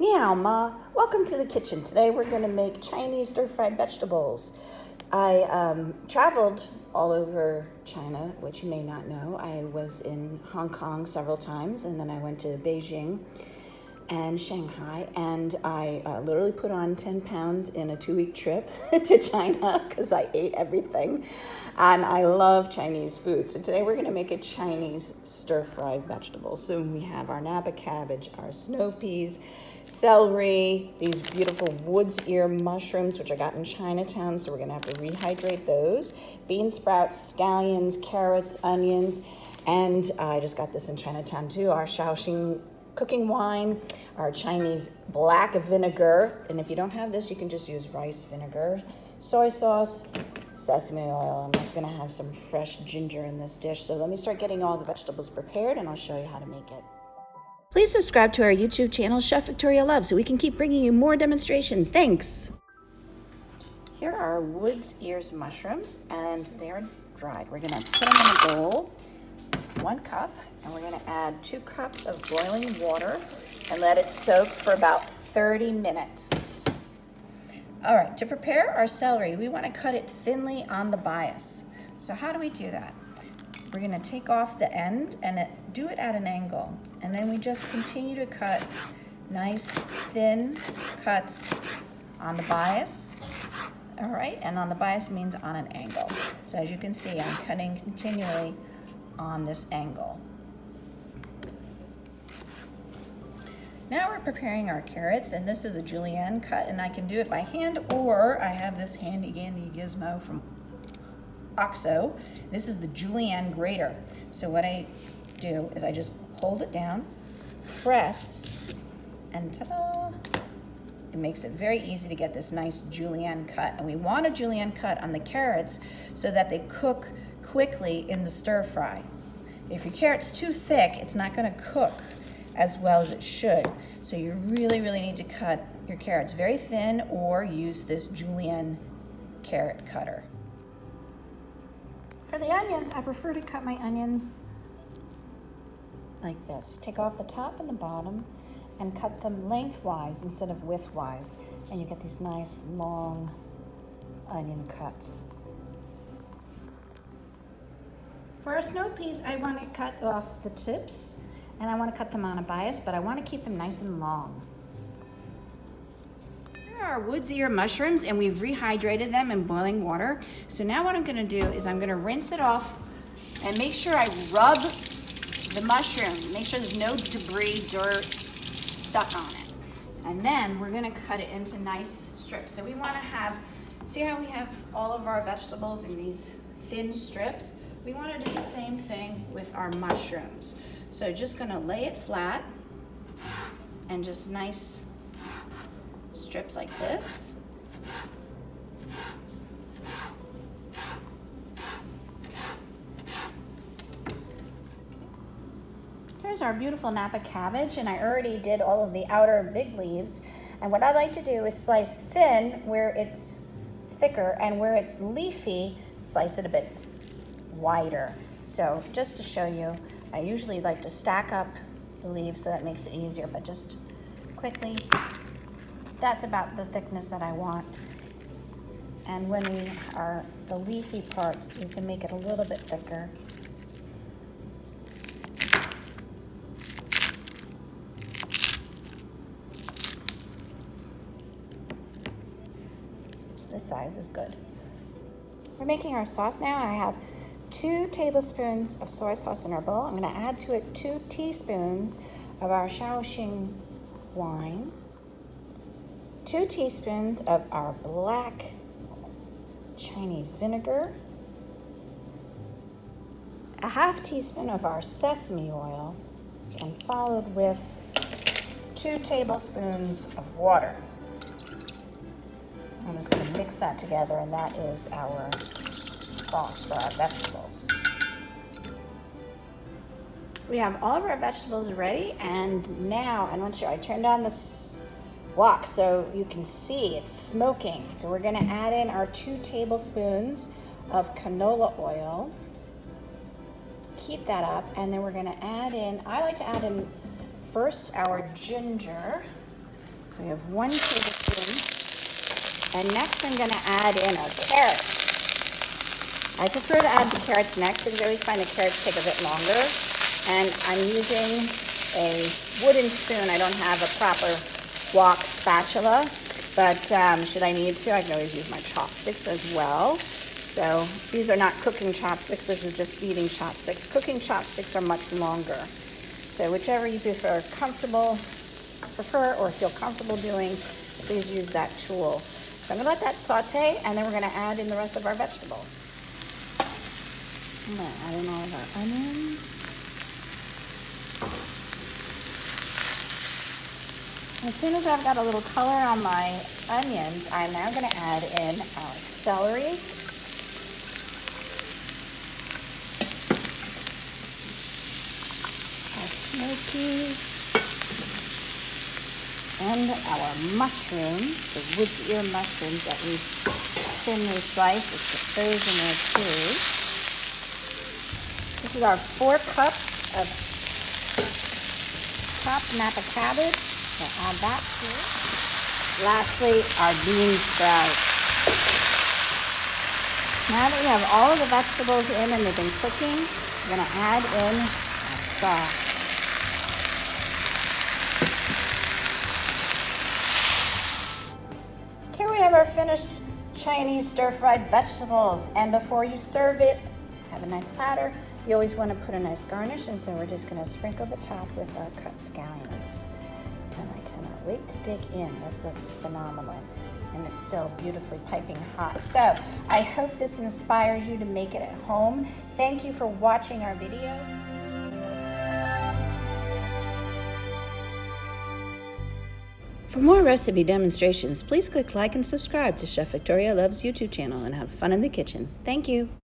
Ni hao ma, welcome to the kitchen. Today we're going to make Chinese stir-fried vegetables. I traveled all over China, which you may not know. I was in Hong Kong several times, and then I went to Beijing and Shanghai, and I literally put on 10 pounds in a 2-week trip to China because I ate everything, and I love Chinese food. So today we're going to make a Chinese stir-fried vegetable. So we have our Napa cabbage, our snow peas, celery, these beautiful wood's ear mushrooms, which I got in Chinatown, so we're going to have to rehydrate those, bean sprouts, scallions, carrots, onions, and I just got this in Chinatown too, our Shaoxing cooking wine, our Chinese black vinegar, and if you don't have this, you can just use rice vinegar, soy sauce, sesame oil. I'm just going to have some fresh ginger in this dish. So let me start getting all the vegetables prepared, and I'll show you how to make it. Please subscribe to our YouTube channel, Chef Victoria Love, so we can keep bringing you more demonstrations. Thanks. Here are wood's ears mushrooms, and they're dried. We're going to put them in a bowl, 1 cup, and we're going to add 2 cups of boiling water and let it soak for about 30 minutes. All right, to prepare our celery, we want to cut it thinly on the bias. So how do we do that? We're going to take off the end and do it at an angle. And then we just continue to cut nice thin cuts on the bias. All right, and on the bias means on an angle. So as you can see, I'm cutting continually on this angle. Now we're preparing our carrots, and this is a julienne cut, and I can do it by hand, or I have this handy dandy gizmo from OXO. This is the julienne grater. So what I do is I just hold it down, press, and ta-da! It makes it very easy to get this nice julienne cut. And we want a julienne cut on the carrots so that they cook quickly in the stir fry. If your carrot's too thick, it's not going to cook as well as it should. So you really, really need to cut your carrots very thin or use this julienne carrot cutter. For the onions, I prefer to cut my onions like this. Take off the top and the bottom and cut them lengthwise instead of widthwise. And you get these nice long onion cuts. For our snow peas, I want to cut off the tips, and I want to cut them on a bias, but I want to keep them nice and long. Here are our wood's ear mushrooms, and we've rehydrated them in boiling water. So now what I'm going to do is I'm going to rinse it off and make sure I rub the mushroom. Make sure there's no debris, dirt stuck on it. And then we're going to cut it into nice strips. So we want to have, see how we have all of our vegetables in these thin strips? We want to do the same thing with our mushrooms. So just going to lay it flat and just nice strips like this. Here's our beautiful Napa cabbage, and I already did all of the outer big leaves. And what I like to do is slice thin where it's thicker, and where it's leafy, slice it a bit wider. So just to show you, I usually like to stack up the leaves so that makes it easier, but just quickly, that's about the thickness that I want. And when we are the leafy parts, you can make it a little bit thicker. This size is good. We're making our sauce now. I have 2 tablespoons of soy sauce in our bowl. I'm going to add to it 2 teaspoons of our Shaoxing wine, 2 teaspoons of our black Chinese vinegar, a 1/2 teaspoon of our sesame oil, and followed with 2 tablespoons of water. I'm just going to mix that together, and that is our sauce for our vegetables. We have all of our vegetables ready, and now I turned on the wok so you can see it's smoking. So we're going to add in our 2 tablespoons of canola oil. Heat that up, and then we're going to add in, I like to add in first our ginger. So we have 1 tablespoon. And next I'm going to add in our carrots. I prefer to add the carrots next because I always find the carrots take a bit longer. And I'm using a wooden spoon. I don't have a proper wok spatula, but should I need to, I can always use my chopsticks as well. So these are not cooking chopsticks, this is just eating chopsticks. Cooking chopsticks are much longer. So whichever you prefer or feel comfortable doing, please use that tool. So I'm gonna let that saute, and then we're gonna add in the rest of our vegetables. I'm gonna add in all of our onions. As soon as I've got a little color on my onions, I'm now gonna add in our celery. Our smokies. And our mushrooms, the wood's ear mushrooms that we thinly sliced. Let's put those in there too. This is our 4 cups of chopped Napa Cabbage. We'll add that too. Lastly, our bean sprouts. Now that we have all of the vegetables in and they've been cooking, we're going to add in our sauce. Here we have our finished Chinese stir-fried vegetables, and before you serve it, have a nice platter. You always want to put a nice garnish, and so we're just going to sprinkle the top with our cut scallions. And I cannot wait to dig in. This looks phenomenal, and it's still beautifully piping hot. So I hope this inspires you to make it at home. Thank you for watching our video. For more recipe demonstrations, please click like and subscribe to Chef Victoria Loves YouTube channel and have fun in the kitchen. Thank you.